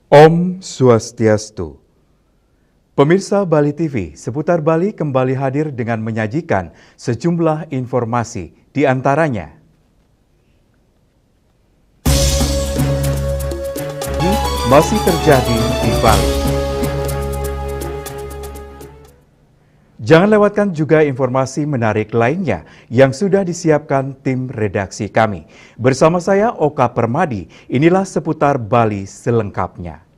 Om Swastiastu. Pemirsa Bali TV, seputar Bali kembali hadir dengan menyajikan sejumlah informasi, di antaranya masih terjadi di Bali. Jangan lewatkan juga informasi menarik lainnya yang sudah disiapkan tim redaksi kami. Bersama saya Oka Permadi, inilah seputar Bali selengkapnya.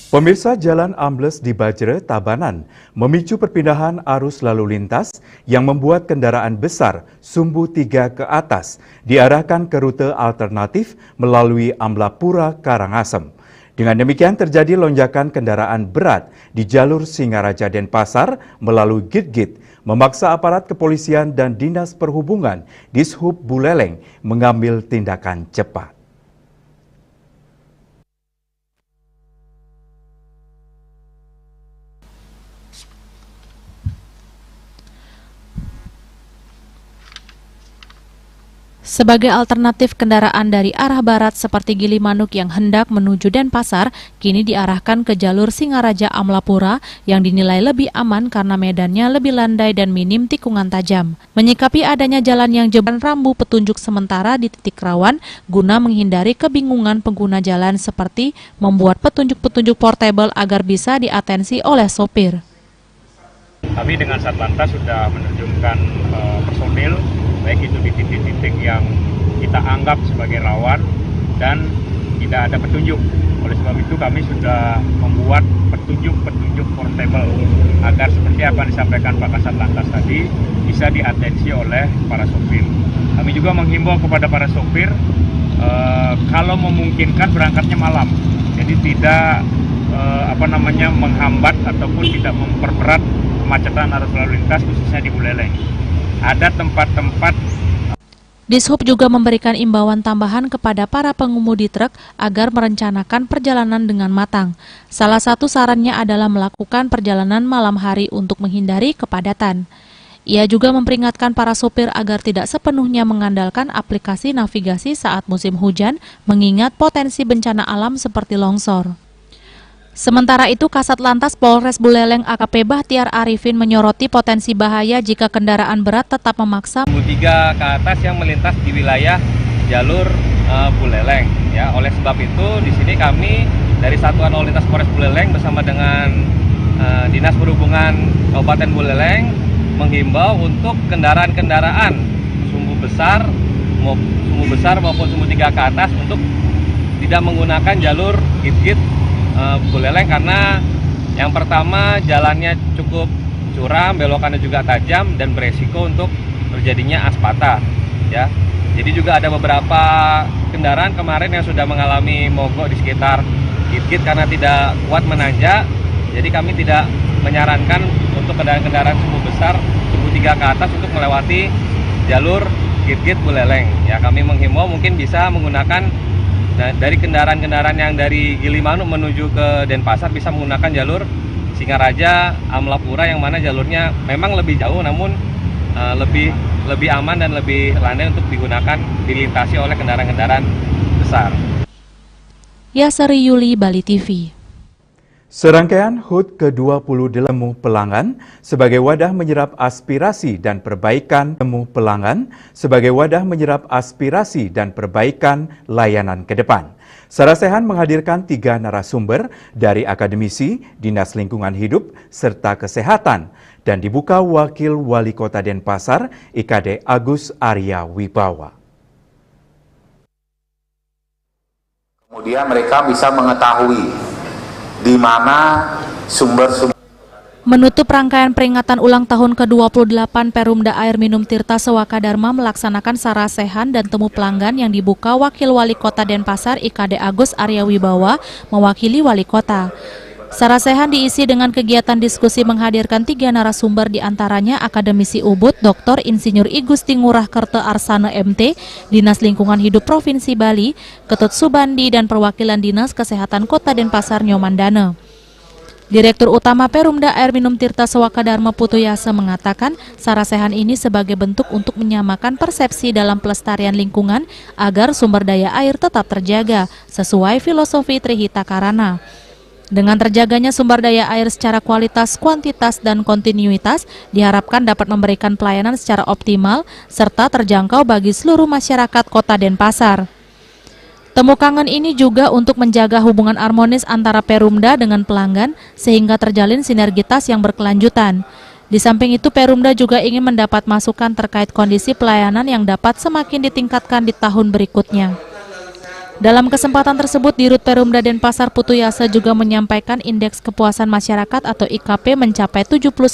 Pemirsa, jalan ambles di Bajre, Tabanan memicu perpindahan arus lalu lintas yang membuat kendaraan besar sumbu 3 ke atas diarahkan ke rute alternatif melalui Amlapura Karangasem. Dengan demikian terjadi lonjakan kendaraan berat di jalur Singaraja Denpasar melalui Git-Git, memaksa aparat kepolisian dan Dinas Perhubungan Dishub Buleleng mengambil tindakan cepat. Sebagai alternatif kendaraan dari arah barat seperti Gilimanuk yang hendak menuju Denpasar, kini diarahkan ke jalur Singaraja Amlapura yang dinilai lebih aman karena medannya lebih landai dan minim tikungan tajam. Menyikapi adanya jalan yang jeban rambu petunjuk sementara di titik rawan guna menghindari kebingungan pengguna jalan seperti membuat petunjuk-petunjuk portable agar bisa diatensi oleh sopir. Kami dengan Satlantas sudah menerjunkan personil, baik itu di titik-titik yang kita anggap sebagai rawan dan tidak ada petunjuk. Oleh sebab itu kami sudah membuat petunjuk-petunjuk portable agar seperti apa yang disampaikan Pak Kasat Lantas tadi bisa diatensi oleh para sopir. Kami juga menghimbau kepada para sopir kalau memungkinkan berangkatnya malam, jadi tidak menghambat ataupun tidak memperberat kemacetan arus lalu lintas khususnya di Buleleng. Ada tempat-tempat. Dishub juga memberikan imbauan tambahan kepada para pengemudi truk agar merencanakan perjalanan dengan matang. Salah satu sarannya adalah melakukan perjalanan malam hari untuk menghindari kepadatan. Ia juga memperingatkan para sopir agar tidak sepenuhnya mengandalkan aplikasi navigasi saat musim hujan, mengingat potensi bencana alam seperti longsor. Sementara itu, Kasat Lantas Polres Buleleng AKP Bahtiar Arifin menyoroti potensi bahaya jika kendaraan berat tetap memaksa 3 ke atas yang melintas di wilayah jalur Buleleng. Ya, oleh sebab itu di sini kami dari Satuan Lalu Lintas Polres Buleleng bersama dengan Dinas Perhubungan Kabupaten Buleleng menghimbau untuk kendaraan-kendaraan sumbu besar maupun sumbu 3 ke atas untuk tidak menggunakan jalur Git-Git Buleleng karena yang pertama jalannya cukup curam, belokannya juga tajam dan beresiko untuk terjadinya aspata. Ya, jadi juga ada beberapa kendaraan kemarin yang sudah mengalami mogok di sekitar Git-Git karena tidak kuat menanjak. Jadi kami tidak menyarankan untuk kendaraan-kendaraan sumbu besar, sumbu 3 ke atas untuk melewati jalur Git-Git Buleleng. Ya, kami menghimbau mungkin bisa menggunakan dari kendaraan-kendaraan yang dari Gilimanuk menuju ke Denpasar bisa menggunakan jalur Singaraja Amlapura yang mana jalurnya memang lebih jauh namun lebih aman dan lebih landai untuk dilintasi oleh kendaraan-kendaraan besar. Yasari Yuli, Bali TV. Serangkaian HUT ke-20 Lemu Pelangan sebagai wadah menyerap aspirasi dan perbaikan layanan ke depan. Sarasehan menghadirkan 3 narasumber dari akademisi, Dinas Lingkungan Hidup, serta Kesehatan dan dibuka Wakil Wali Kota Denpasar, IKD Agus Arya Wibawa. Kemudian mereka bisa mengetahui di mana sumber-sumber. Menutup rangkaian peringatan ulang tahun ke-28 Perumda Air Minum Tirta Sewaka Dharma melaksanakan sarasehan dan temu pelanggan yang dibuka Wakil Wali Kota Denpasar IKD Agus Arya Wibawa mewakili Wali Kota. Sarasehan diisi dengan kegiatan diskusi menghadirkan 3 narasumber diantaranya akademisi UBUD Dr. Insinyur I Gusti Ngurah Kerto Arsana MT, Dinas Lingkungan Hidup Provinsi Bali, Ketut Subandi dan perwakilan Dinas Kesehatan Kota Denpasar Nyomandana. Direktur Utama Perumda Air Minum Tirta Sewaka Dharma Putuyasa mengatakan sarasehan ini sebagai bentuk untuk menyamakan persepsi dalam pelestarian lingkungan agar sumber daya air tetap terjaga sesuai filosofi Trihita Karana. Dengan terjaganya sumber daya air secara kualitas, kuantitas, dan kontinuitas, diharapkan dapat memberikan pelayanan secara optimal serta terjangkau bagi seluruh masyarakat Kota Denpasar. Temu kangen ini juga untuk menjaga hubungan harmonis antara Perumda dengan pelanggan sehingga terjalin sinergitas yang berkelanjutan. Di samping itu, Perumda juga ingin mendapat masukan terkait kondisi pelayanan yang dapat semakin ditingkatkan di tahun berikutnya. Dalam kesempatan tersebut, Dirut Perumda Denpasar Putuyasa juga menyampaikan indeks kepuasan masyarakat atau IKP mencapai 79%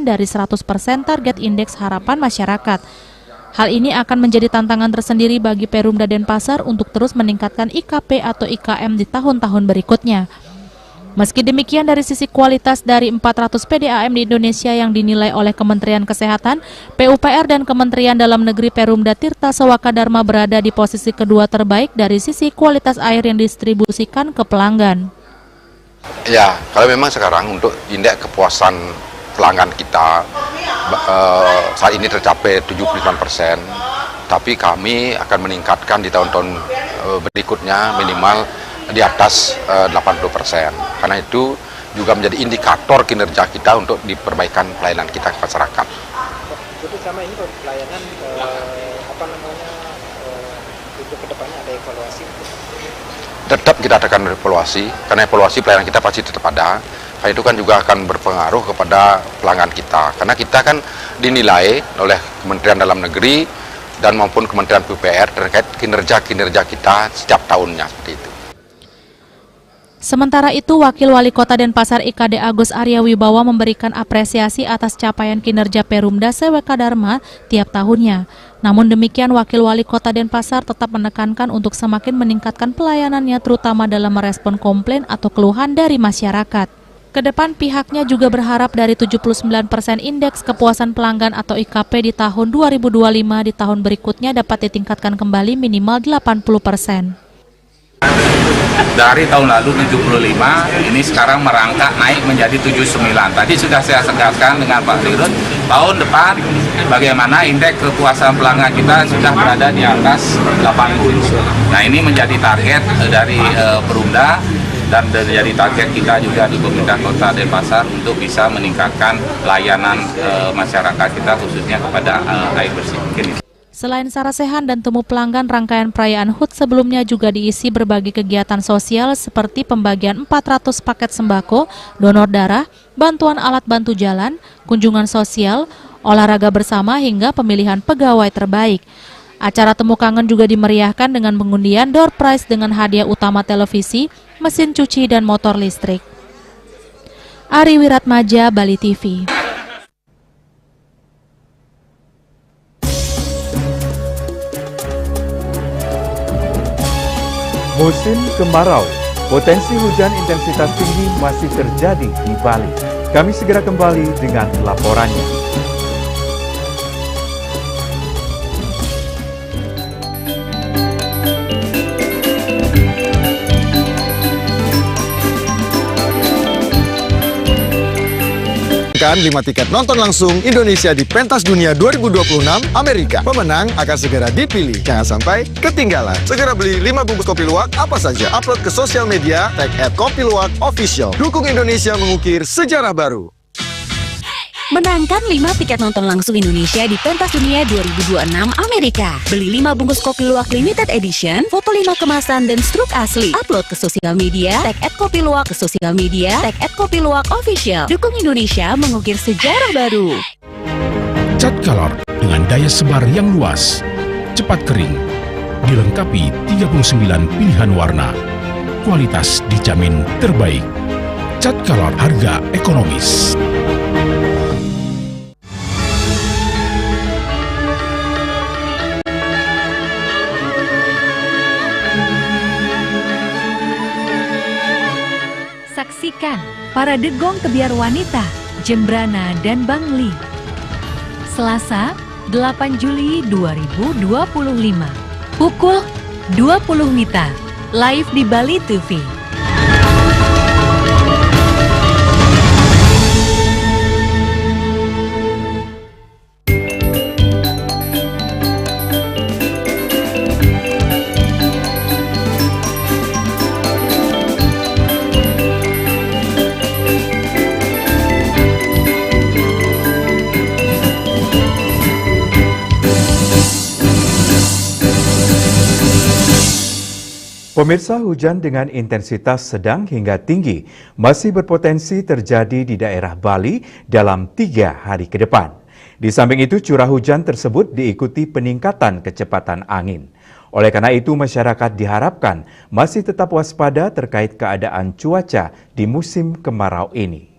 dari 100% target indeks harapan masyarakat. Hal ini akan menjadi tantangan tersendiri bagi Perumda Denpasar untuk terus meningkatkan IKP atau IKM di tahun-tahun berikutnya. Meski demikian, dari sisi kualitas dari 400 PDAM di Indonesia yang dinilai oleh Kementerian Kesehatan, PUPR dan Kementerian Dalam Negeri, Perumda Tirta Sewaka Dharma berada di posisi kedua terbaik dari sisi kualitas air yang didistribusikan ke pelanggan. Ya, kalau memang sekarang untuk indeks kepuasan pelanggan kita saat ini tercapai 79%, tapi kami akan meningkatkan di tahun-tahun berikutnya minimal di atas 80%. Karena itu juga menjadi indikator kinerja kita untuk diperbaikan pelayanan kita ke masyarakat. Jadi selama ini pelayanan untuk kedepannya ada evaluasi? Tetap kita akan evaluasi, karena evaluasi pelayanan kita pasti tetap ada. Karena itu kan juga akan berpengaruh kepada pelanggan kita. Karena kita kan dinilai oleh Kementerian Dalam Negeri dan maupun Kementerian PUPR terkait kinerja-kinerja kita setiap tahunnya seperti itu. Sementara itu, Wakil Wali Kota Denpasar IKD Agus Arya Wibawa memberikan apresiasi atas capaian kinerja Perumda Sewaka Dharma tiap tahunnya. Namun demikian, Wakil Wali Kota Denpasar tetap menekankan untuk semakin meningkatkan pelayanannya terutama dalam merespon komplain atau keluhan dari masyarakat. Kedepan pihaknya juga berharap dari 79% indeks kepuasan pelanggan atau IKP di tahun 2025 di tahun berikutnya dapat ditingkatkan kembali minimal 80%. Dari tahun lalu 75, ini sekarang merangkak naik menjadi 79. Tadi sudah saya tegaskan dengan Pak Dirut, tahun depan bagaimana indeks kepuasan pelanggan kita sudah berada di atas 80. Nah, ini menjadi target dari Perumda dan menjadi target kita juga di pemerintah Kota Denpasar untuk bisa meningkatkan layanan masyarakat kita khususnya kepada air bersih. Selain sarasehan dan temu pelanggan, rangkaian perayaan HUT sebelumnya juga diisi berbagai kegiatan sosial seperti pembagian 400 paket sembako, donor darah, bantuan alat bantu jalan, kunjungan sosial, olahraga bersama hingga pemilihan pegawai terbaik. Acara temu kangen juga dimeriahkan dengan pengundian door prize dengan hadiah utama televisi, mesin cuci dan motor listrik. Ari Wiratmaja, Bali TV. Musim kemarau, potensi hujan intensitas tinggi masih terjadi di Bali. Kami segera kembali dengan laporannya. Menangkan 5 tiket nonton langsung Indonesia di Pentas Dunia 2026 Amerika. Pemenang akan segera dipilih. Jangan sampai ketinggalan. Segera beli 5 bungkus kopi luwak apa saja. Upload ke sosial media, tag @kopiluwak_official. Dukung Indonesia mengukir sejarah baru. Menangkan 5 tiket nonton langsung Indonesia di Pentas Dunia 2026 Amerika. Beli 5 bungkus kopi luwak limited edition, foto 5 kemasan dan struk asli. Upload ke sosial media, tag @kopiluwak ke sosial media, tag @kopiluwak_official. Dukung Indonesia mengukir sejarah baru. Cat Color dengan daya sebar yang luas, cepat kering, dilengkapi 39 pilihan warna. Kualitas dijamin terbaik. Cat Color, harga ekonomis. Saksikan Parade Gong Tebiar Wanita, Jembrana dan Bangli. Selasa, 8 Juli 2025. Pukul 20 WITA. Live di Bali TV. Pemirsa, hujan dengan intensitas sedang hingga tinggi masih berpotensi terjadi di daerah Bali dalam 3 hari ke depan. Di samping itu, curah hujan tersebut diikuti peningkatan kecepatan angin. Oleh karena itu, masyarakat diharapkan masih tetap waspada terkait keadaan cuaca di musim kemarau ini.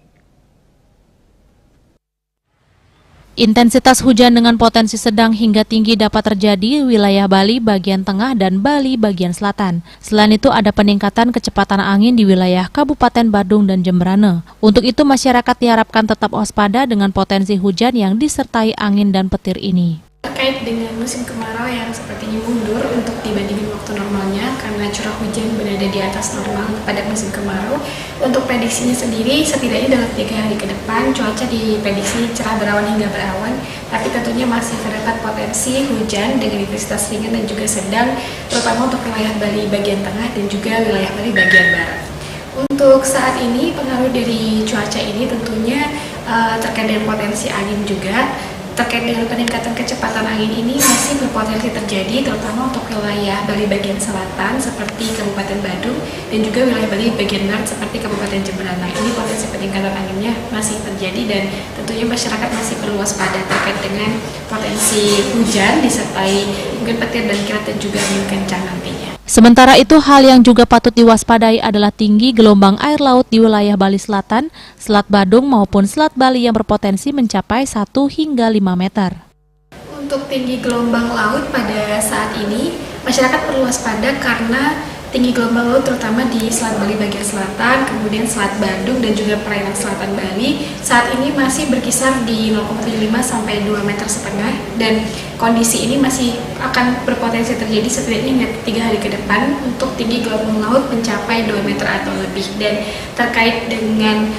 Intensitas hujan dengan potensi sedang hingga tinggi dapat terjadi di wilayah Bali bagian tengah dan Bali bagian selatan. Selain itu ada peningkatan kecepatan angin di wilayah Kabupaten Badung dan Jembrana. Untuk itu masyarakat diharapkan tetap waspada dengan potensi hujan yang disertai angin dan petir ini. Terkait dengan musim kemarau yang sepertinya mundur untuk dibandingkan waktu normalnya karena curah hujan berada di atas normal pada musim kemarau. Untuk prediksinya sendiri, setidaknya dalam 3 hari ke depan cuaca diprediksi cerah berawan hingga berawan, tapi tentunya masih terdapat potensi hujan dengan intensitas ringan dan juga sedang, terutama untuk wilayah Bali bagian tengah dan juga wilayah Bali bagian barat. Untuk saat ini pengaruh dari cuaca ini tentunya terkait dengan potensi angin juga. Terkait dengan peningkatan kecepatan angin ini masih berpotensi terjadi terutama untuk wilayah Bali bagian selatan seperti Kabupaten Badung dan juga wilayah Bali bagian barat seperti Kabupaten Jembrana. Ini potensi peningkatan anginnya masih terjadi dan tentunya masyarakat masih perlu waspada terkait dengan potensi hujan disertai mungkin petir dan kilat dan juga angin kencang nantinya. Sementara itu, hal yang juga patut diwaspadai adalah tinggi gelombang air laut di wilayah Bali Selatan, Selat Badung maupun Selat Bali yang berpotensi mencapai 1 hingga 5 meter. Untuk tinggi gelombang laut pada saat ini, masyarakat perlu waspada karena tinggi gelombang laut terutama di Selat Bali bagian selatan, kemudian Selat Badung dan juga perairan selatan Bali saat ini masih berkisar di 0,75 sampai 2,5 meter dan kondisi ini masih akan berpotensi terjadi setidaknya hingga 3 hari ke depan untuk tinggi gelombang laut mencapai 2 meter atau lebih. Dan terkait dengan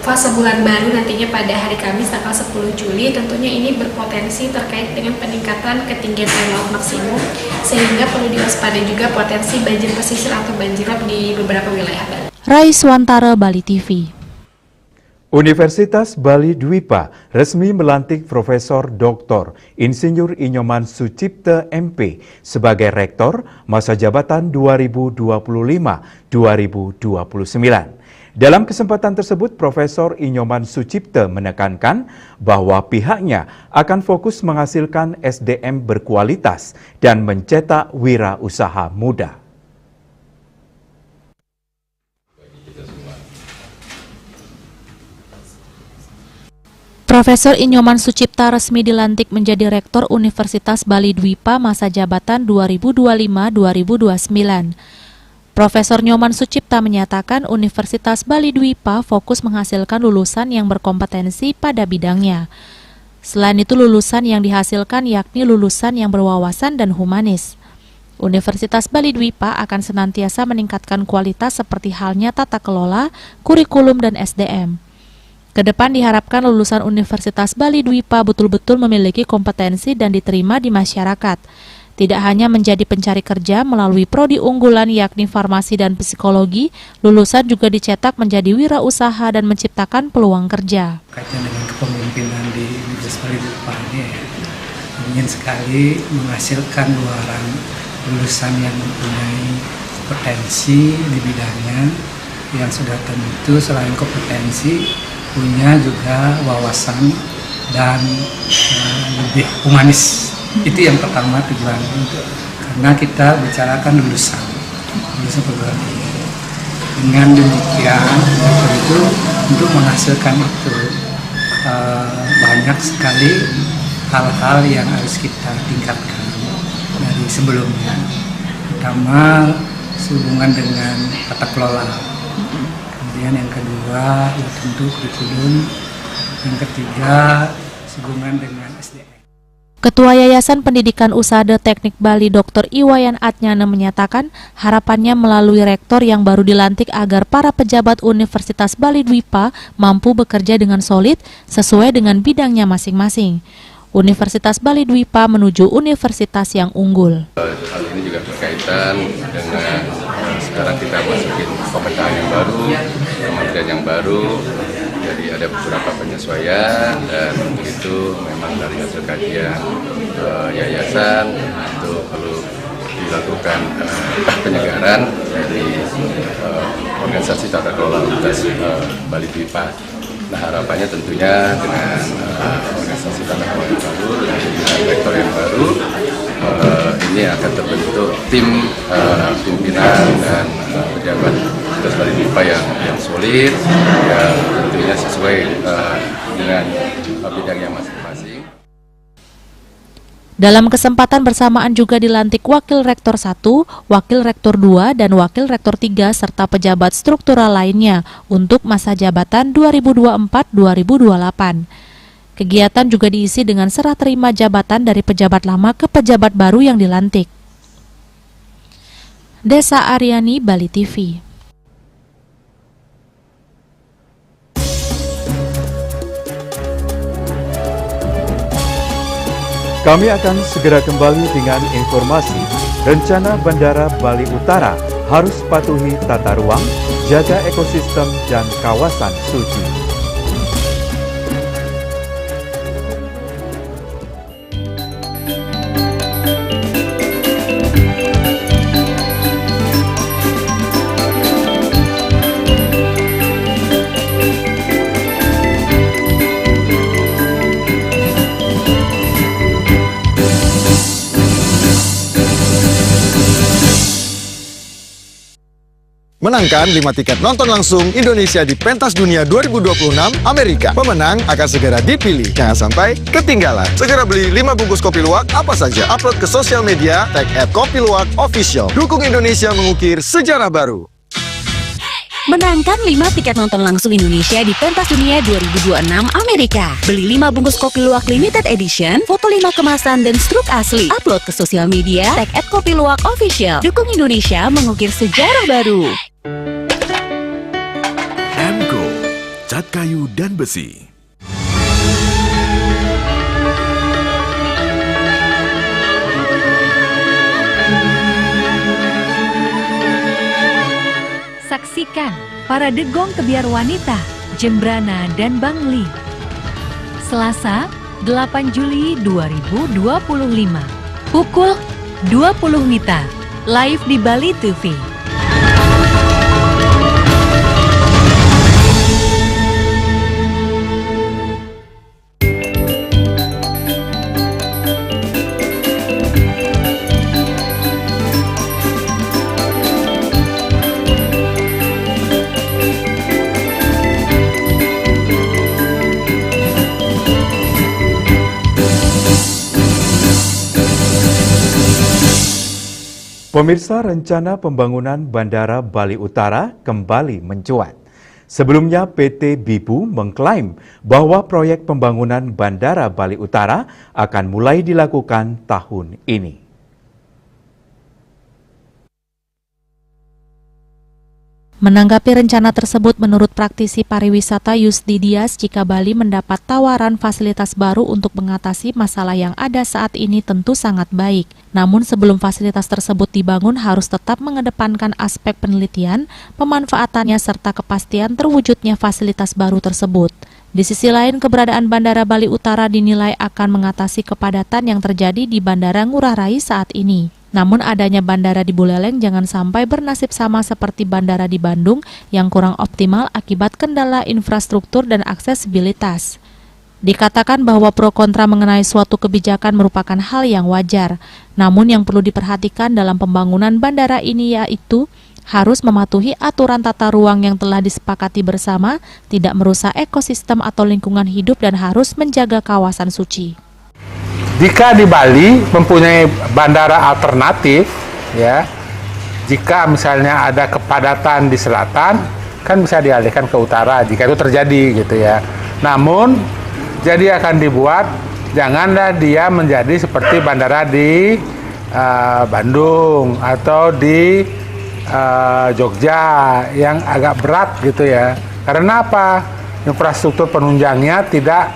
fase bulan baru nantinya pada hari Kamis tanggal 10 Juli tentunya ini berpotensi terkait dengan peningkatan ketinggian air laut maksimum sehingga perlu diwaspadai juga potensi banjir pesisir atau banjirop di beberapa wilayah Bali. Raiswantara, Bali TV. Universitas Bali Dwipa resmi melantik Profesor Dr. Insinyur Inyoman Sucipta MP sebagai Rektor masa jabatan 2025-2029. Dalam kesempatan tersebut, Profesor Inyoman Sucipta menekankan bahwa pihaknya akan fokus menghasilkan SDM berkualitas dan mencetak wirausaha muda. Profesor Inyoman Sucipta resmi dilantik menjadi Rektor Universitas Bali Dwipa masa jabatan 2025-2029. Profesor Nyoman Sucipta menyatakan Universitas Bali Dwipa fokus menghasilkan lulusan yang berkompetensi pada bidangnya. Selain itu, lulusan yang dihasilkan yakni lulusan yang berwawasan dan humanis. Universitas Bali Dwipa akan senantiasa meningkatkan kualitas seperti halnya tata kelola, kurikulum, dan SDM. Kedepan diharapkan lulusan Universitas Bali Dwipa betul-betul memiliki kompetensi dan diterima di masyarakat. Tidak hanya menjadi pencari kerja melalui prodi unggulan yakni farmasi dan psikologi, lulusan juga dicetak menjadi wirausaha dan menciptakan peluang kerja. Kaitan dengan kepemimpinan di Universitas Bali Dwipa ini, ingin sekali menghasilkan 2 orang lulusan yang mempunyai kompetensi di bidangnya, yang sudah tentu selain kompetensi punya juga wawasan dan lebih humanis. Itu yang pertama tujuan, karena kita bicarakan lulusan perguruan tinggi. Dengan demikian itu untuk menghasilkan itu banyak sekali hal-hal yang harus kita tingkatkan dari sebelumnya. Pertama, sehubungan dengan tata kelola. Kemudian yang kedua, ya tentu kurikulum. Yang ketiga, sehubungan dengan SDM. Ketua Yayasan Pendidikan Usada Teknik Bali Dr. Iwayan Atnyana menyatakan harapannya melalui rektor yang baru dilantik agar para pejabat Universitas Bali Dwipa mampu bekerja dengan solid sesuai dengan bidangnya masing-masing. Universitas Bali Dwipa menuju universitas yang unggul. Hal ini juga berkaitan dengan sekarang kita masukin pemerintahan yang baru, kementerian yang baru. Jadi ada beberapa penyesuaian dan untuk itu memang dari hasil kajian yayasan itu perlu dilakukan penyegaran dari organisasi tata kelola Universitas Bali Dwipa. Nah, harapannya tentunya dengan organisasi tata kelola yang baru, dengan rektor yang baru, ini akan terbentuk tim pimpinan dan pejabat Universitas Bali Dwipa yang solid, yang tentunya sesuai dengan bidangnya masing-masing. Dalam kesempatan bersamaan juga dilantik Wakil Rektor 1, Wakil Rektor 2, dan Wakil Rektor 3 serta pejabat struktural lainnya untuk masa jabatan 2024-2028. Kegiatan juga diisi dengan serah terima jabatan dari pejabat lama ke pejabat baru yang dilantik. Desa Aryani, Bali TV. Kami akan segera kembali dengan informasi. Rencana Bandara Bali Utara harus patuhi tata ruang, jaga ekosistem dan kawasan suci. Menangkan 5 tiket nonton langsung Indonesia di Pentas Dunia 2026 Amerika. Pemenang akan segera dipilih. Jangan sampai ketinggalan. Segera beli 5 bungkus kopi luwak apa saja. Upload ke sosial media, tag @kopiluwakofficial. Dukung Indonesia mengukir sejarah baru. Menangkan 5 tiket nonton langsung Indonesia di Pentas Dunia 2026 Amerika. Beli 5 bungkus kopi luwak limited edition, foto 5 kemasan dan struk asli. Upload ke sosial media, tag @kopiluwakofficial. Dukung Indonesia mengukir sejarah baru. Emco, cat kayu dan besi. Saksikan Parade Gong Kebiar Wanita, Jembrana dan Bangli. Selasa, 8 Juli 2025. Pukul 20 WITA. Live di Bali TV. Pemirsa, rencana pembangunan Bandara Bali Utara kembali mencuat. Sebelumnya PT BIPU mengklaim bahwa proyek pembangunan Bandara Bali Utara akan mulai dilakukan tahun ini. Menanggapi rencana tersebut, menurut praktisi pariwisata Yusdi Dias, jika Bali mendapat tawaran fasilitas baru untuk mengatasi masalah yang ada saat ini tentu sangat baik. Namun sebelum fasilitas tersebut dibangun harus tetap mengedepankan aspek penelitian, pemanfaatannya serta kepastian terwujudnya fasilitas baru tersebut. Di sisi lain, keberadaan Bandara Bali Utara dinilai akan mengatasi kepadatan yang terjadi di Bandara Ngurah Rai saat ini. Namun adanya bandara di Buleleng jangan sampai bernasib sama seperti bandara di Bandung yang kurang optimal akibat kendala infrastruktur dan aksesibilitas. Dikatakan bahwa pro kontra mengenai suatu kebijakan merupakan hal yang wajar. Namun yang perlu diperhatikan dalam pembangunan bandara ini yaitu harus mematuhi aturan tata ruang yang telah disepakati bersama, tidak merusak ekosistem atau lingkungan hidup dan harus menjaga kawasan suci. Jika di Bali mempunyai bandara alternatif, ya, jika misalnya ada kepadatan di selatan, kan bisa dialihkan ke utara jika itu terjadi, gitu ya. Namun, jadi akan dibuat, janganlah dia menjadi seperti bandara di Bandung atau di Jogja yang agak berat, gitu ya. Karena apa? Infrastruktur penunjangnya tidak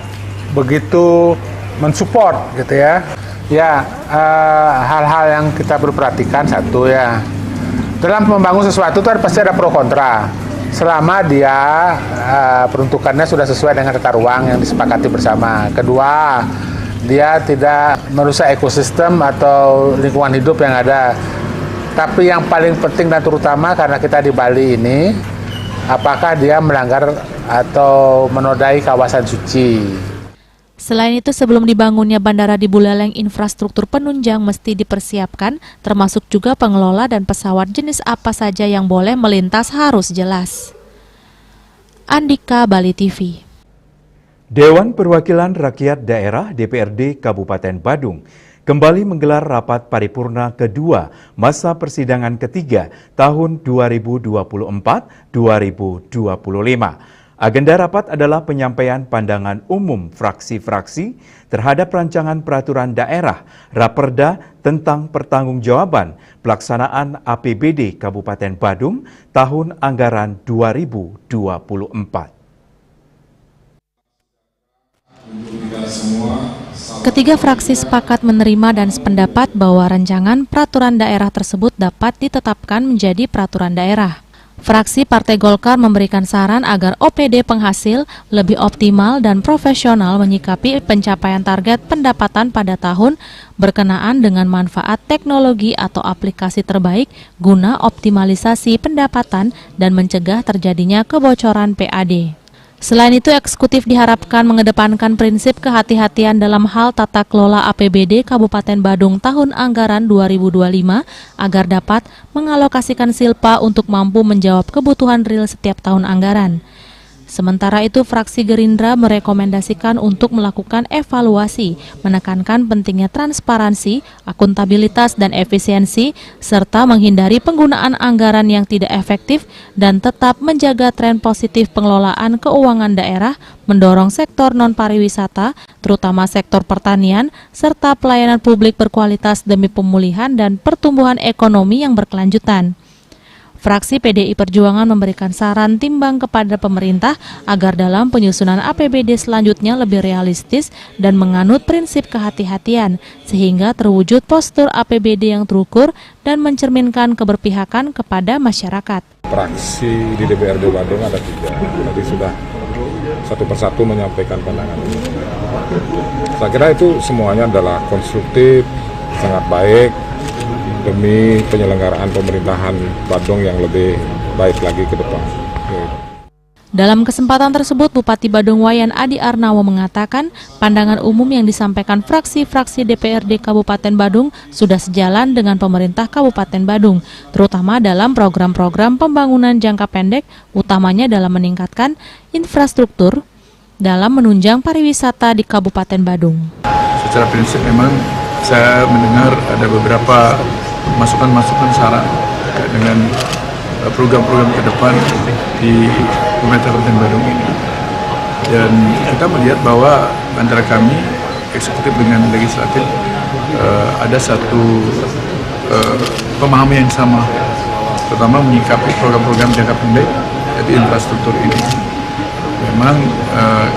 begitu mensupport, gitu ya. Ya, hal-hal yang kita perlu perhatikan, satu ya, dalam membangun sesuatu itu pasti ada pro kontra. Selama dia peruntukannya sudah sesuai dengan tata ruang yang disepakati bersama. Kedua, dia tidak merusak ekosistem atau lingkungan hidup yang ada. Tapi yang paling penting dan terutama karena kita di Bali ini, apakah dia melanggar atau menodai kawasan suci. Selain itu, sebelum dibangunnya bandara di Buleleng, infrastruktur penunjang mesti dipersiapkan, termasuk juga pengelola dan pesawat jenis apa saja yang boleh melintas harus jelas. Andika, Bali TV. Dewan Perwakilan Rakyat Daerah DPRD Kabupaten Badung kembali menggelar rapat paripurna kedua masa persidangan ketiga tahun 2024-2025. Agenda rapat adalah penyampaian pandangan umum fraksi-fraksi terhadap rancangan peraturan daerah Raperda tentang pertanggungjawaban pelaksanaan APBD Kabupaten Badung tahun anggaran 2024. Ketiga fraksi sepakat menerima dan sependapat bahwa rancangan peraturan daerah tersebut dapat ditetapkan menjadi peraturan daerah. Fraksi Partai Golkar memberikan saran agar OPD penghasil lebih optimal dan profesional menyikapi pencapaian target pendapatan pada tahun berkenaan dengan manfaat teknologi atau aplikasi terbaik guna optimalisasi pendapatan dan mencegah terjadinya kebocoran PAD. Selain itu, eksekutif diharapkan mengedepankan prinsip kehati-hatian dalam hal tata kelola APBD Kabupaten Badung tahun anggaran 2025 agar dapat mengalokasikan silpa untuk mampu menjawab kebutuhan real setiap tahun anggaran. Sementara itu, fraksi Gerindra merekomendasikan untuk melakukan evaluasi, menekankan pentingnya transparansi, akuntabilitas, dan efisiensi, serta menghindari penggunaan anggaran yang tidak efektif dan tetap menjaga tren positif pengelolaan keuangan daerah, mendorong sektor non-pariwisata, terutama sektor pertanian, serta pelayanan publik berkualitas demi pemulihan dan pertumbuhan ekonomi yang berkelanjutan. Fraksi PDI Perjuangan memberikan saran timbang kepada pemerintah agar dalam penyusunan APBD selanjutnya lebih realistis dan menganut prinsip kehati-hatian, sehingga terwujud postur APBD yang terukur dan mencerminkan keberpihakan kepada masyarakat. Fraksi di DPRD Bandung ada 3, tadi sudah satu persatu menyampaikan pandangan ini. Saya kira itu semuanya adalah konstruktif, sangat baik, demi penyelenggaraan pemerintahan Badung yang lebih baik lagi ke depan. Dalam kesempatan tersebut, Bupati Badung Wayan Adi Arnawo mengatakan pandangan umum yang disampaikan fraksi-fraksi DPRD Kabupaten Badung sudah sejalan dengan pemerintah Kabupaten Badung, terutama dalam program-program pembangunan jangka pendek, utamanya dalam meningkatkan infrastruktur dalam menunjang pariwisata di Kabupaten Badung. Secara prinsip memang saya mendengar ada beberapa masukan-masukan saran dengan program-program ke depan di pemerintah Kabupaten Badung ini. Dan kita melihat bahwa antara kami, eksekutif dengan legislatif, ada satu pemahaman yang sama terutama menyikapi program-program jangka pendek yaitu infrastruktur ini. Memang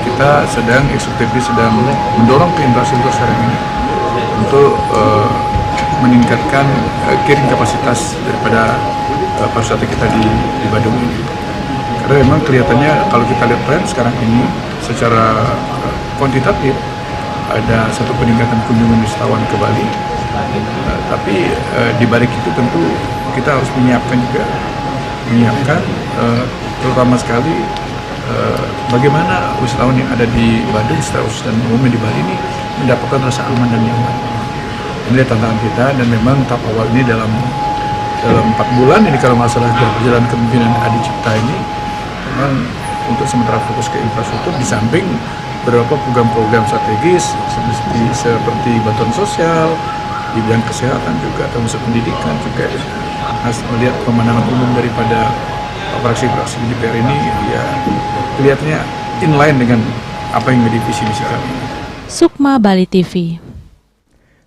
kita eksekutif sedang mendorong ke infrastruktur sekarang ini untuk meningkatkan carrying kapasitas daripada pariwisata kita di Badung ini. Karena memang kelihatannya kalau kita lihat tren sekarang ini secara kuantitatif ada satu peningkatan kunjungan wisatawan ke Bali. Tapi di balik itu tentu kita harus menyiapkan terutama sekali bagaimana wisatawan yang ada di Badung secara khusus dan umumnya di Bali ini mendapatkan rasa aman dan nyaman. Ini tantangan kita, dan memang tahap awal ini dalam 4 bulan ini kalau masalah berjalan kepemimpinan Adi Cipta ini memang untuk sementara fokus ke infrastruktur di samping beberapa program-program strategis seperti bantuan sosial di bidang kesehatan juga, termasuk pendidikan juga. Melihat pemandangan umum daripada fraksi-fraksi di DPR ini ya kelihatannya inline dengan apa yang menjadi visi misi kami. Sukma, Bali TV.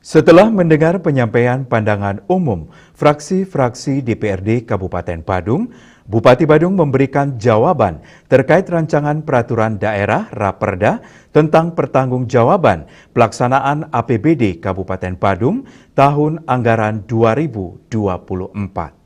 Setelah mendengar penyampaian pandangan umum fraksi-fraksi DPRD Kabupaten Badung, Bupati Badung memberikan jawaban terkait rancangan peraturan daerah Raperda tentang pertanggungjawaban pelaksanaan APBD Kabupaten Badung tahun anggaran 2024.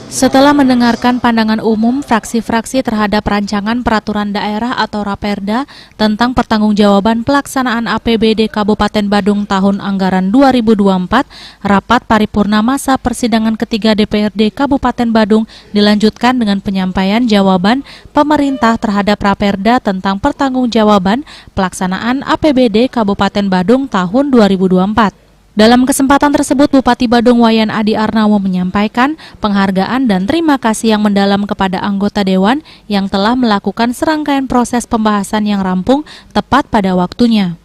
Setelah mendengarkan pandangan umum fraksi-fraksi terhadap rancangan peraturan daerah atau Raperda tentang pertanggungjawaban pelaksanaan APBD Kabupaten Badung tahun anggaran 2024, rapat paripurna masa persidangan ketiga DPRD Kabupaten Badung dilanjutkan dengan penyampaian jawaban pemerintah terhadap Raperda tentang pertanggungjawaban pelaksanaan APBD Kabupaten Badung tahun 2024. Dalam kesempatan tersebut, Bupati Badung Wayan Adi Arnawo menyampaikan penghargaan dan terima kasih yang mendalam kepada anggota Dewan yang telah melakukan serangkaian proses pembahasan yang rampung tepat pada waktunya.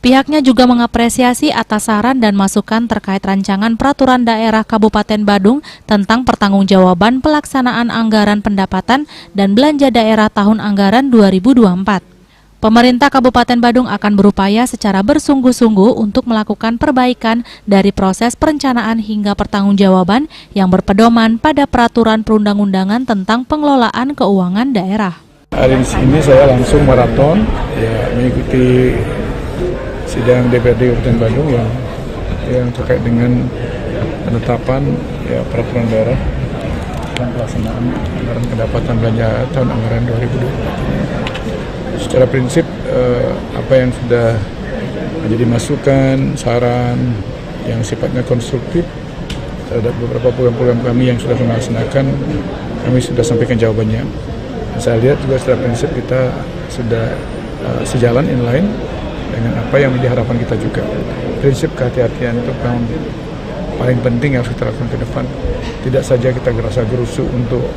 Pihaknya juga mengapresiasi atas saran dan masukan terkait rancangan peraturan daerah Kabupaten Badung tentang pertanggungjawaban pelaksanaan anggaran pendapatan dan belanja daerah tahun anggaran 2024. Pemerintah Kabupaten Badung akan berupaya secara bersungguh-sungguh untuk melakukan perbaikan dari proses perencanaan hingga pertanggungjawaban yang berpedoman pada peraturan perundang-undangan tentang pengelolaan keuangan daerah. Hari ini saya langsung maraton mengikuti sidang DPRD Kabupaten Badung yang terkait dengan penetapan peraturan daerah dan pelaksanaan anggaran pendapatan belanja tahun anggaran 2024. Secara prinsip apa yang sudah menjadi masukan, saran yang sifatnya konstruktif terhadap beberapa program-program kami yang sudah kami laksanakan, kami sudah sampaikan jawabannya. Saya lihat juga secara prinsip kita sudah sejalan inline dengan apa yang menjadi harapan kita juga. Prinsip kehati-hatian itu yang paling penting yang harus kita lakukan ke depan. Tidak saja kita gerasa-gerusu untuk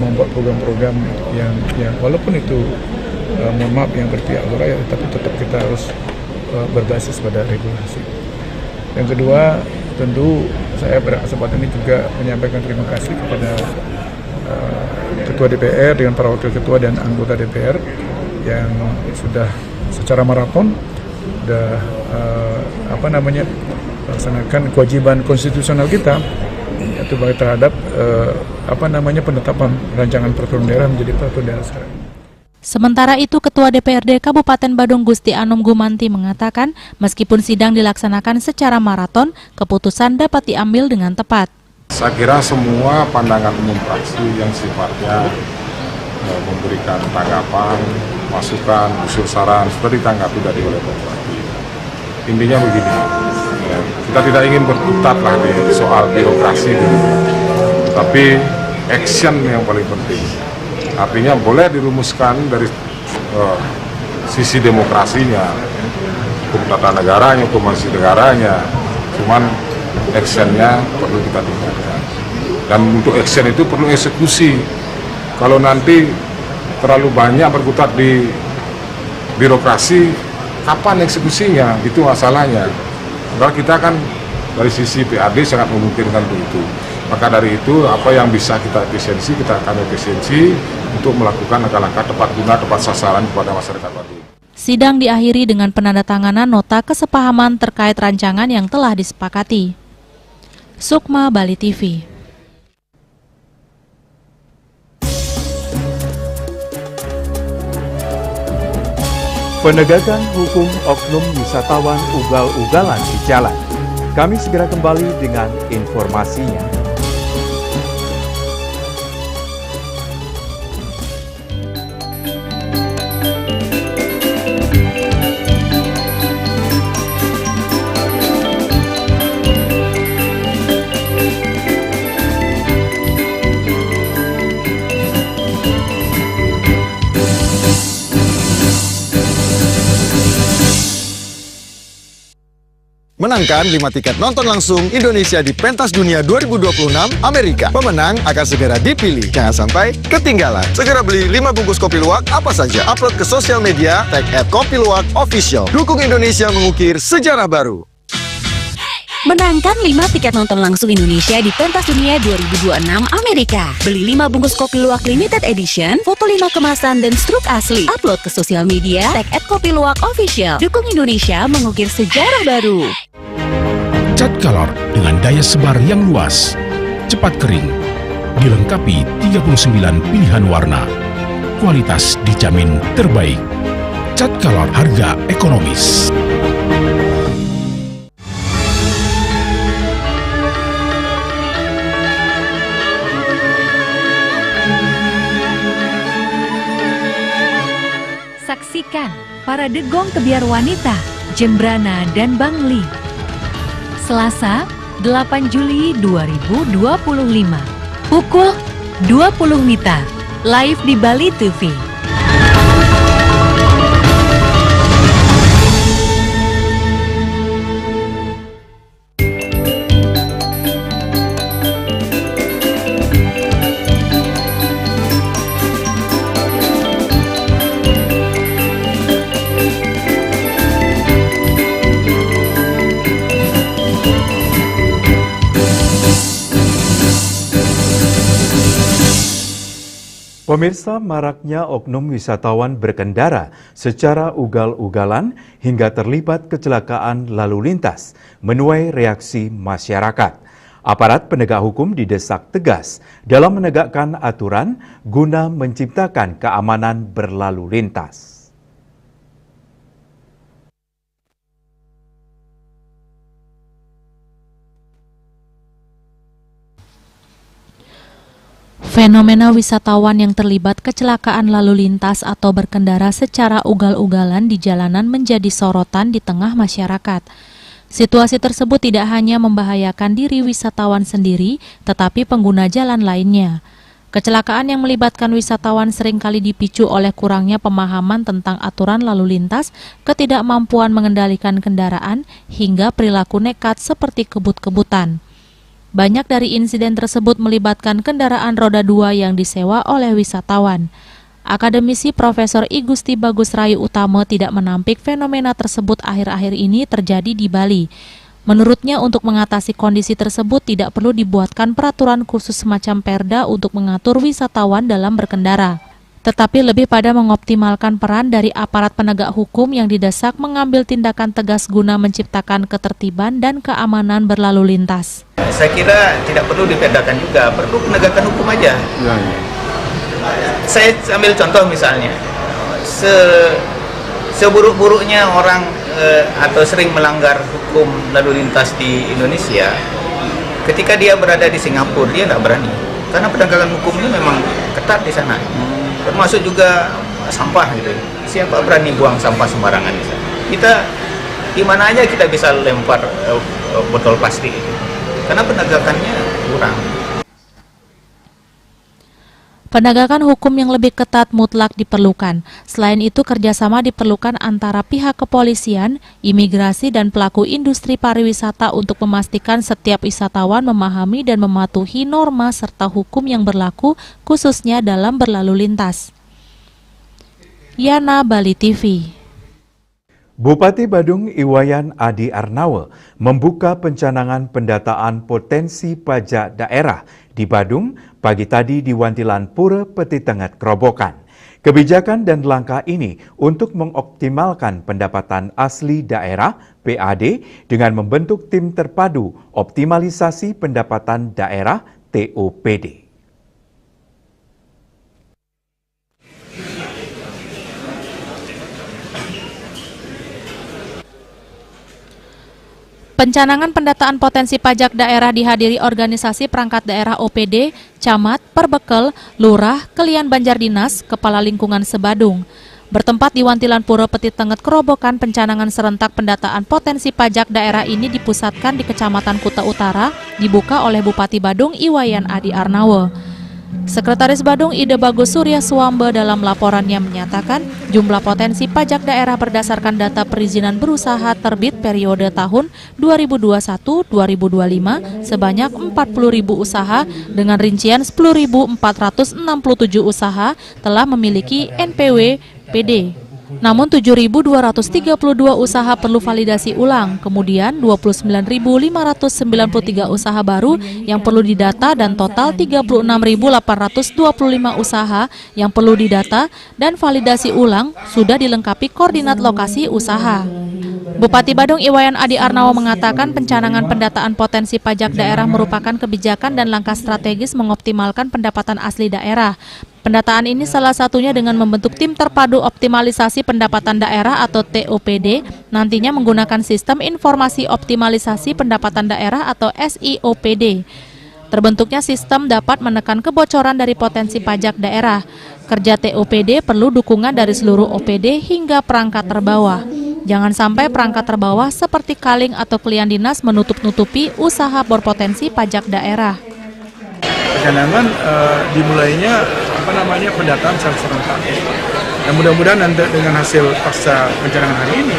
membuat program-program yang walaupun itu mohon maaf yang berpihak ke rakyat, tapi tetap kita harus berbasis pada regulasi. Yang kedua, tentu saya pada kesempatan ini juga menyampaikan terima kasih kepada Ketua DPR dengan para wakil ketua dan anggota DPR yang sudah secara maraton sudah melaksanakan kewajiban konstitusional kita yaitu terhadap penetapan rancangan peraturan daerah menjadi peraturan daerah sekarang. Sementara itu, Ketua DPRD Kabupaten Badung Gusti Anom Gumanti mengatakan, meskipun sidang dilaksanakan secara maraton, keputusan dapat diambil dengan tepat. Saya kira semua pandangan umum fraksi yang sifatnya memberikan tanggapan, masukan, usul saran sudah ditanggapi dari oleh Bupati. Intinya begini, kita tidak ingin berkutat lah di soal birokrasi, tapi action yang paling penting. Artinya boleh dirumuskan dari sisi demokrasinya, hukum tata negaranya, hukum konstitusi negaranya, cuman actionnya perlu kita tingkatkan. Dan untuk action itu perlu eksekusi. Kalau nanti terlalu banyak berkutat di birokrasi, kapan eksekusinya? Itu masalahnya. Karena kita kan dari sisi PAD sangat memungkinkan untuk itu. Maka dari itu apa yang bisa kita efisiensi, kita akan efisiensi untuk melakukan langkah-langkah tepat guna, tepat sasaran kepada masyarakat Badung. Sidang diakhiri dengan penandatanganan nota kesepahaman terkait rancangan yang telah disepakati. Sukma, Bali TV. Penegakan hukum oknum wisatawan ugal-ugalan di jalan. Kami segera kembali dengan informasinya. Menangkan 5 tiket nonton langsung Indonesia di Pentas Dunia 2026 Amerika. Pemenang akan segera dipilih. Jangan sampai ketinggalan. Segera beli 5 bungkus kopi luwak apa saja. Upload ke sosial media, tag @kopiluwak_official. Dukung Indonesia mengukir sejarah baru. Menangkan 5 tiket nonton langsung Indonesia di Pentas Dunia 2026 Amerika. Beli 5 bungkus kopi luwak limited edition, foto 5 kemasan dan struk asli. Upload ke sosial media, tag @kopiluwak_official. Dukung Indonesia mengukir sejarah baru. Cat color dengan daya sebar yang luas, cepat kering, dilengkapi 39 pilihan warna. Kualitas dijamin terbaik. Cat color harga ekonomis. Saksikan Parade Gong Kebiar Wanita, Jembrana dan Bangli. Selasa, 8 Juli 2025. Pukul 20 WITA. Live di Bali TV. Pemirsa, maraknya oknum wisatawan berkendara secara ugal-ugalan hingga terlibat kecelakaan lalu lintas menuai reaksi masyarakat. Aparat penegak hukum didesak tegas dalam menegakkan aturan guna menciptakan keamanan berlalu lintas. Fenomena wisatawan yang terlibat kecelakaan lalu lintas atau berkendara secara ugal-ugalan di jalanan menjadi sorotan di tengah masyarakat. Situasi tersebut tidak hanya membahayakan diri wisatawan sendiri, tetapi pengguna jalan lainnya. Kecelakaan yang melibatkan wisatawan seringkali dipicu oleh kurangnya pemahaman tentang aturan lalu lintas, ketidakmampuan mengendalikan kendaraan, hingga perilaku nekat seperti kebut-kebutan. Banyak dari insiden tersebut melibatkan kendaraan roda 2 yang disewa oleh wisatawan. Akademisi Profesor I Gusti Bagus Rayu Utama tidak menampik fenomena tersebut akhir-akhir ini terjadi di Bali. Menurutnya, untuk mengatasi kondisi tersebut tidak perlu dibuatkan peraturan khusus semacam perda untuk mengatur wisatawan dalam berkendara, tetapi lebih pada mengoptimalkan peran dari aparat penegak hukum yang didesak mengambil tindakan tegas guna menciptakan ketertiban dan keamanan berlalu lintas. Saya kira tidak perlu diperdakan juga, perlu penegakan hukum aja. Saya ambil contoh misalnya, seburuk-buruknya orang atau sering melanggar hukum lalu lintas di Indonesia, ketika dia berada di Singapura dia tidak berani, karena penegakan hukumnya memang ketat di sana. Termasuk juga sampah gitu. Siapa berani buang sampah sembarangan di sana? Kita di mana aja kita bisa lempar botol plastik itu. Karena penegakannya kurang. Penegakan hukum yang lebih ketat mutlak diperlukan. Selain itu, kerjasama diperlukan antara pihak kepolisian, imigrasi, dan pelaku industri pariwisata untuk memastikan setiap wisatawan memahami dan mematuhi norma serta hukum yang berlaku, khususnya dalam berlalu lintas. Yana, Bali TV. Bupati Badung Iwayan Adi Arnawa membuka pencanangan pendataan potensi pajak daerah di Badung pagi tadi di Wantilan Pura Peti Tengat Kerobokan. Kebijakan dan langkah ini untuk mengoptimalkan pendapatan asli daerah (PAD) dengan membentuk tim terpadu optimalisasi pendapatan daerah (TOPD). Pencanangan pendataan potensi pajak daerah dihadiri organisasi perangkat daerah OPD, camat, perbekel, lurah, kelian Banjardinas, kepala lingkungan sebadung. Bertempat di Wantilan Pura Petit Tenget Kerobokan, pencanangan serentak pendataan potensi pajak daerah ini dipusatkan di Kecamatan Kuta Utara, dibuka oleh Bupati Badung Iwayan Adi Arnawa. Sekretaris Badung Ide Bagus Surya Swambe dalam laporannya menyatakan jumlah potensi pajak daerah berdasarkan data perizinan berusaha terbit periode tahun 2021-2025 sebanyak 40.000 usaha dengan rincian 10.467 usaha telah memiliki NPW PD. Namun 7.232 usaha perlu validasi ulang, kemudian 29.593 usaha baru yang perlu didata dan total 36.825 usaha yang perlu didata dan validasi ulang sudah dilengkapi koordinat lokasi usaha. Bupati Badung Iwayan Adi Arnawa mengatakan pencanangan pendataan potensi pajak daerah merupakan kebijakan dan langkah strategis mengoptimalkan pendapatan asli daerah. Pendataan ini salah satunya dengan membentuk tim terpadu optimalisasi pendapatan daerah atau TOPD, nantinya menggunakan sistem informasi optimalisasi pendapatan daerah atau SIOPD. Terbentuknya sistem dapat menekan kebocoran dari potensi pajak daerah. Kerja TOPD perlu dukungan dari seluruh OPD hingga perangkat terbawah. Jangan sampai perangkat terbawah seperti Kaling atau Kelian Dinas menutup-nutupi usaha berpotensi pajak daerah. Pencanangan dimulainya pendataan secara serentak. Dan mudah-mudahan nanti dengan hasil pasca pencanangan hari ini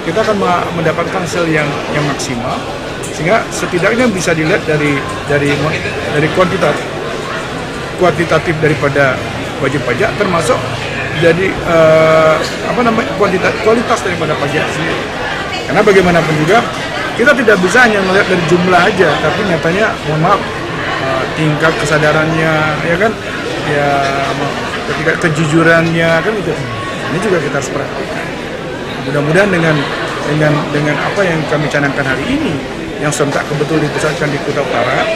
kita akan mendapatkan hasil yang maksimal, sehingga setidaknya bisa dilihat dari kuantitatif daripada wajib pajak, termasuk jadi kualitas daripada pajak sendiri. Karena bagaimanapun juga kita tidak bisa hanya melihat dari jumlah aja, tapi nyatanya mohon maaf tingkat kesadarannya, ya kan, ya ketika kejujurannya kan itu. Ini juga kita harus perhatikan. Mudah-mudahan dengan apa yang kami canangkan hari ini, yang serentak kebetul dipusatkan di Kuta Utara,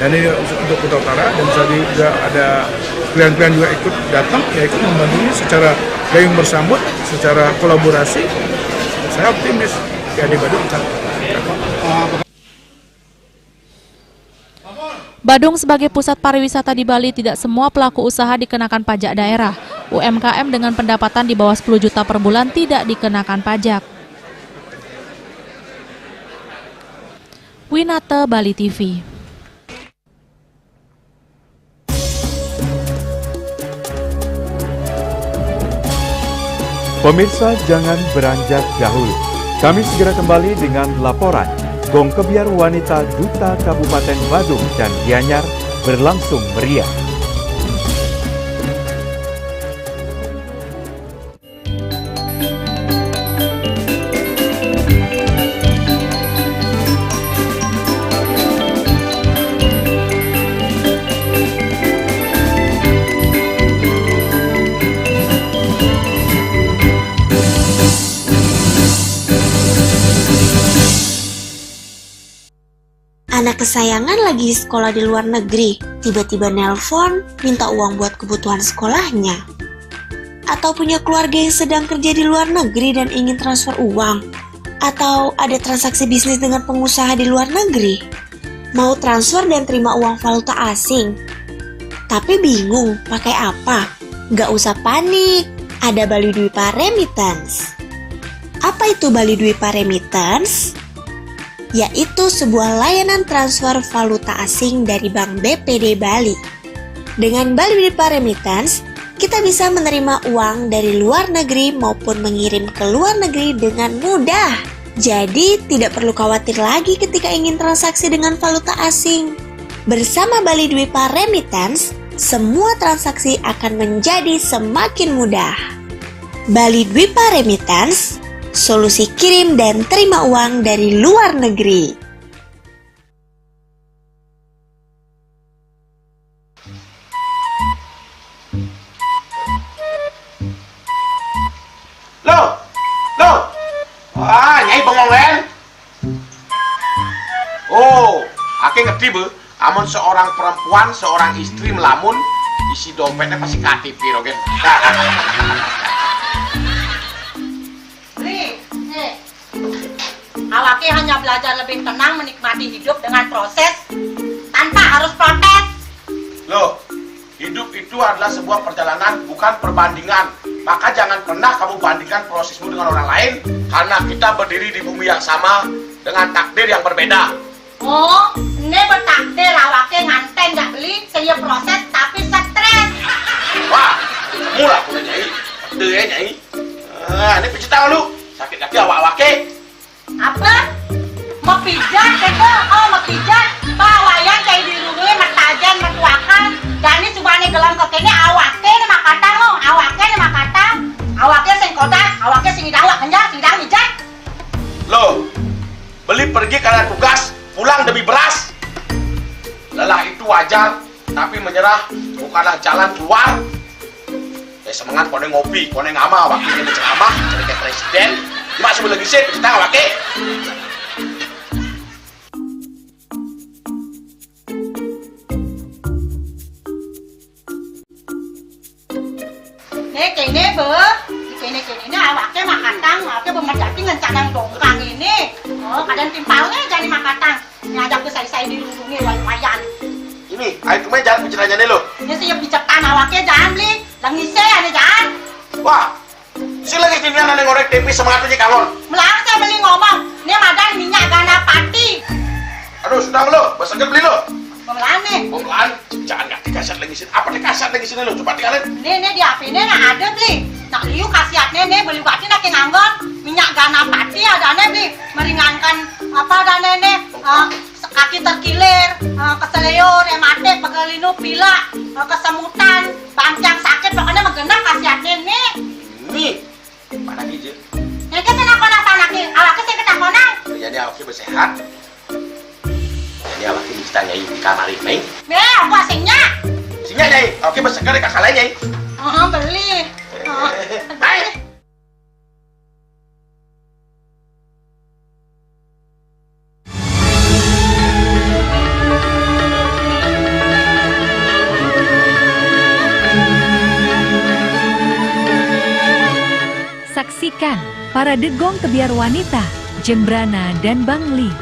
dan ini untuk Kuta Utara, dan saat ini juga ada klien-klien juga ikut datang, ya ikut membantunya secara gayung bersambut, secara kolaborasi. Saya optimis ya di Badung. Badung sebagai pusat pariwisata di Bali, tidak semua pelaku usaha dikenakan pajak daerah. UMKM dengan pendapatan di bawah 10 juta per bulan tidak dikenakan pajak. Winata, Bali TV. Pemirsa, jangan beranjak dahulu. Kami segera kembali dengan laporan Gong Kebiar Wanita Duta Kabupaten Badung dan Gianyar berlangsung meriah. Anak kesayangan lagi sekolah di luar negeri, tiba-tiba nelpon minta uang buat kebutuhan sekolahnya. Atau punya keluarga yang sedang kerja di luar negeri dan ingin transfer uang. Atau ada transaksi bisnis dengan pengusaha di luar negeri. Mau transfer dan terima uang valuta asing. Tapi bingung pakai apa? Nggak usah panik, ada Bali Dwipa Remittance. Apa itu Bali Dwipa Remittance? Yaitu sebuah layanan transfer valuta asing dari Bank BPD Bali. Dengan Bali Dwipa Remittance, kita bisa menerima uang dari luar negeri maupun mengirim ke luar negeri dengan mudah. Jadi, tidak perlu khawatir lagi ketika ingin transaksi dengan valuta asing. Bersama Bali Dwipa Remittance, semua transaksi akan menjadi semakin mudah. Bali Dwipa Remittance, solusi kirim dan terima uang dari luar negeri. ngerti be? Amun seorang perempuan, seorang istri melamun, isi dompetnya pasti KTP, Rogen. Awake hanya belajar lebih tenang menikmati hidup dengan proses tanpa harus protes. Loh, hidup itu adalah sebuah perjalanan, bukan perbandingan. Maka jangan pernah kamu bandingkan prosesmu dengan orang lain, karena kita berdiri di bumi yang sama dengan takdir yang berbeda. Oh, ini bertakdir awake nganten gak beli, saya proses tapi stres. Wah, mula aku Nyai. Betul ya Nyai. Ini pijit tangan lu. Sakit kaki awak-awake. Apa? Mau pijat keko? Oh, mau pijat. Pawayan kayak dirungi matajan metuakan. Dani subane gelam kekene awake ni makatang lo. Awake ni makatang. Awake sing kodak, awake sing idawak kenjang, sing idawak ijat. Loh, beli pergi karena tugas, pulang demi beras. Lelah itu wajar, tapi menyerah bukanlah jalan keluar. Semangat kone ngopi, kone ngama, wakilnya berceramah, jadi kayak presiden. Cuma sebelum lagi sih, kita nggak pakai. Kene be, kene awaknya makatang, awaknya bemerjati ngencadang dongkang ini. Oh, kadang timpalnya jadi makatang. Ngajak ke saya dirundungi wayan. Ini, ayo kemarin jangan bicaranya nih lo. Ini siap bicekan awaknya jangan beli, langise ane jangan. Wah, si lagi ginian ane ngorek tempe semangatnya kalon. Melang saya beli ngomong, ini madan minyak gana pati. Aduh, sudah lo, besoknya beli lo. Pemelan nih. Pemelan, jangan nggak dikasih lagi sini. Apa dikasih lagi sini lo? Coba tinggalin. Ini di HP ini ada beli. Nak liu kasihatnya nih beli bati nak nganggon minyak gana pati ada nih beli meringankan apa ada nih kaki terkilir, keseleyor, rematik, pegelinu, pila, kesemutan, bangcang sakit, pokoknya mengenang kasihatnya nih. Nih, mana hijau? Ini kan saya nak anaknya, awaknya saya kita konang. Jadi awaknya bersehat. Jadi awaknya bisa nyai di kamar ini. Nih, aku asingnya. Asingnya nyai, awaknya bersegar di kakak lain nyai. Beli. Baik. Saksikan Parade Gong Kebiar Wanita, Jembrana dan Bangli.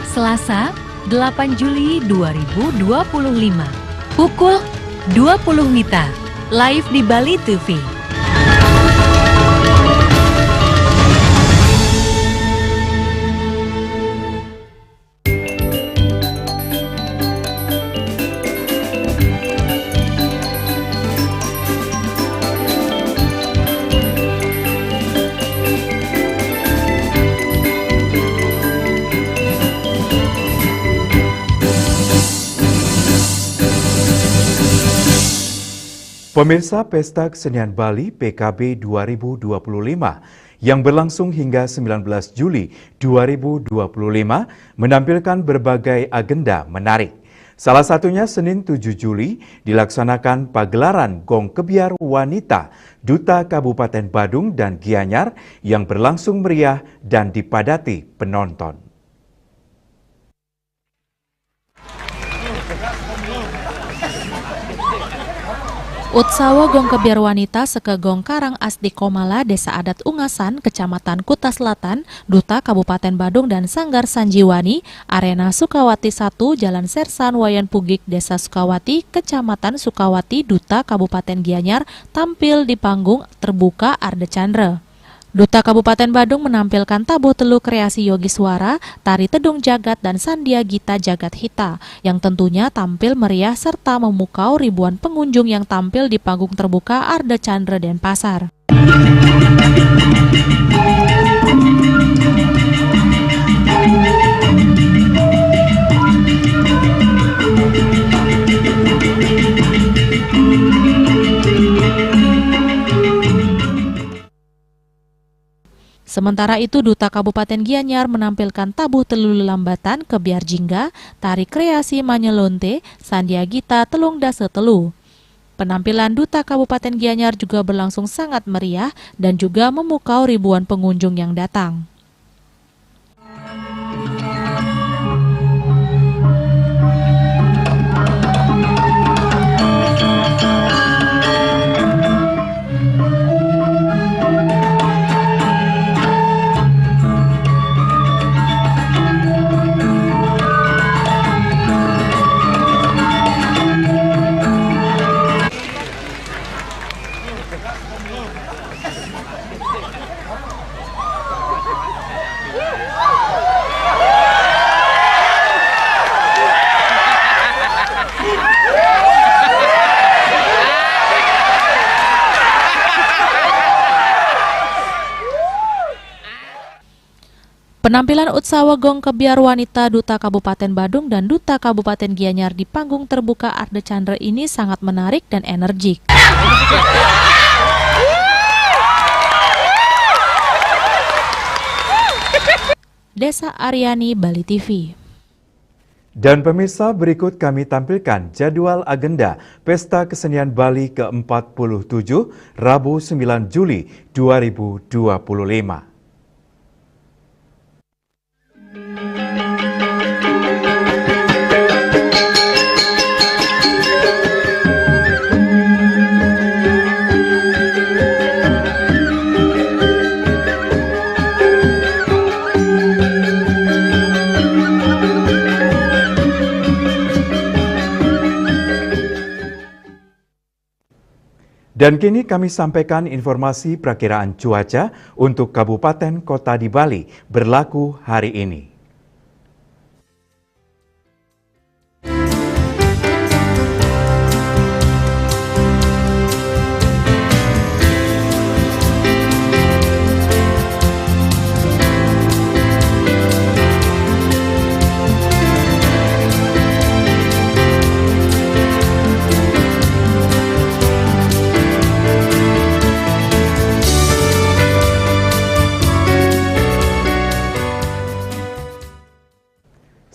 Selasa, 8 Juli 2025. Pukul 20 WITA. Live di Bali TV. Pemirsa Pesta Kesenian Bali PKB 2025 yang berlangsung hingga 19 Juli 2025 menampilkan berbagai agenda menarik. Salah satunya Senin 7 Juli dilaksanakan pagelaran Gong Kebiar Wanita Duta Kabupaten Badung dan Gianyar yang berlangsung meriah dan dipadati penonton. Utsawa Gong Kebiar Wanita Seke Gong Karang Asdi Komala Desa Adat Ungasan, Kecamatan Kuta Selatan, Duta Kabupaten Badung dan Sanggar Sanjiwani, Arena Sukawati 1, Jalan Sersan Wayan Pugik Desa Sukawati, Kecamatan Sukawati, Duta Kabupaten Gianyar tampil di panggung terbuka Arde Chandra. Duta Kabupaten Badung menampilkan tabuh telu kreasi Yogi Swara, tari Tedung Jagat dan Sandia Gita Jagat Hita yang tentunya tampil meriah serta memukau ribuan pengunjung yang tampil di panggung terbuka Arde Chandra Denpasar. Sementara itu, Duta Kabupaten Gianyar menampilkan tabuh telu lelambatan Kebiar Jingga, tari kreasi Manyelonte, Sandia Gita Telung Dase Telu. Penampilan Duta Kabupaten Gianyar juga berlangsung sangat meriah dan juga memukau ribuan pengunjung yang datang. Penampilan Utsawa Gong Kebiar Wanita Duta Kabupaten Badung dan Duta Kabupaten Gianyar di panggung terbuka Arde Chandra ini sangat menarik dan energik. Desa Aryani, Bali TV. Dan pemirsa, berikut kami tampilkan jadwal agenda Pesta Kesenian Bali ke-47 Rabu 9 Juli 2025. Dan kini kami sampaikan informasi perakiraan cuaca untuk kabupaten kota di Bali berlaku hari ini.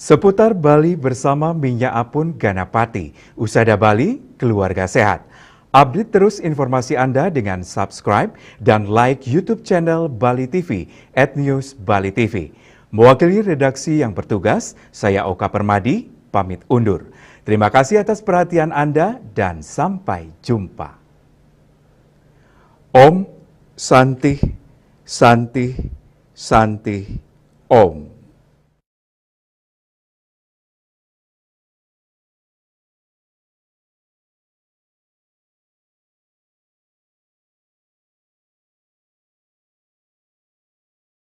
Seputar Bali bersama Minyak Apun Ganapati, Usada Bali, keluarga sehat. Update terus informasi Anda dengan subscribe dan like YouTube channel Bali TV @newsbali.tv. Mewakili redaksi yang bertugas, saya Oka Permadi, pamit undur. Terima kasih atas perhatian Anda dan sampai jumpa. Om Santi, Santi, Santi, Om.